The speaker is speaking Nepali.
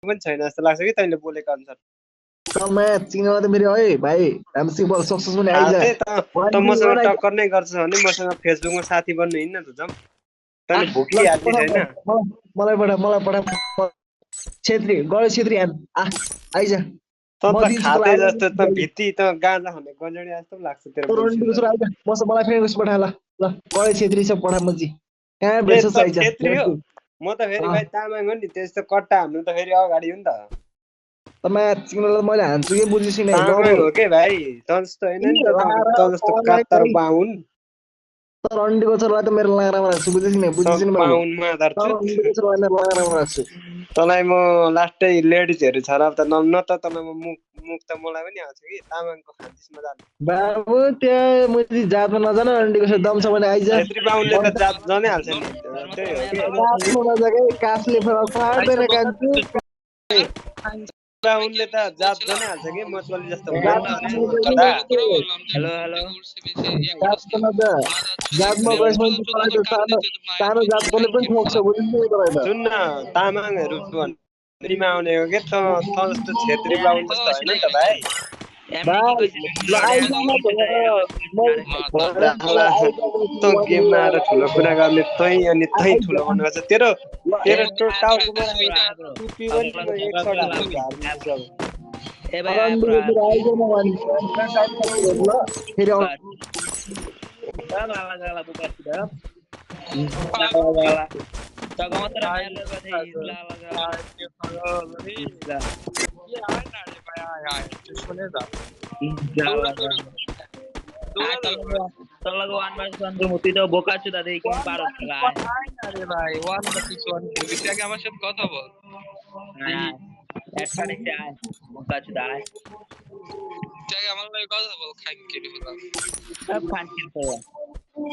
पनि छैन जस्तो लाग्छ कि तैँले बोलेको अनुसार। म्याच चिनेमा त मेरो है भाइ राम्रोसित बल सक्सेस पनि आइजा त मसँग टक्कर नै गर्छ भने मसँग फेसबुकमा साथी बन्नु हिँड्न त जम। तैँले भुकिहाल्ने छैन। मलाई पठा छेत्री गणेश छेत्री आइजा त खाते जस्तो त भित्ती त गाँजा खाने गजडी जस्तो लाग्छ तेरो मलाई फ्रेन्ड रिक्वेस्ट पठा ल गणेश छेत्री सब पठा मजी कहाँ भेट्छस् आइजा छेत्री हो म त फेरि भाइ तामाङ हो नि त्यस्तो कट्टा हान्नु त फेरि अगाडि हो नि त म्याच चिन्नलाई मैले हान्छु के बुझिस् नि तामाङ हो के भाइ त जस्तो हैन नि त जस्तो कात्तर बाहुन तर अन्डीको छोरालाई त मेरो लारामा राख्छु बुझिस् नि बाहुनमा तँलाई म लास्टै लेडिजहरू छोरा त न त तँलाई म मुख त मलाई पनि आउँछ कि तामाङको खान्थिसमा जानु बाबु त्यहाँ मैले जातमा नजान अन्डीको छोरा दम छ भने आइजा छेत्री बाहुनले त जात जनै हाल्छ नि त्यही हो के काफले फाड्दैन कान्छु बाहुनले त जात जनै हाल्छ कि मचली जस्तो हेलो जातमा गएपछि सानो जातकोले पनि ठोक्छ बुझ्नु सुन्न तामाङहरू भन्दैमा आउने हो के त जस्तो छेत्री बाहुन जस्तो होइन नि त भाइ गेममा आएर ठुलो कुरा गर्ने तै अनि तै ठुलो भन्नुपर्छ तेरो टाउकोमा टुपी पनि মুতি তো বোকা চুদা দেখি কোন পারো আরে ভাই 1-1 বিটাকে আমার সাথে কথা বল হ্যাঁ একখানে চাই বোকা চুদা বিটাকে আমার লাগে কথা বল খান কেটে বল সব খান কেটে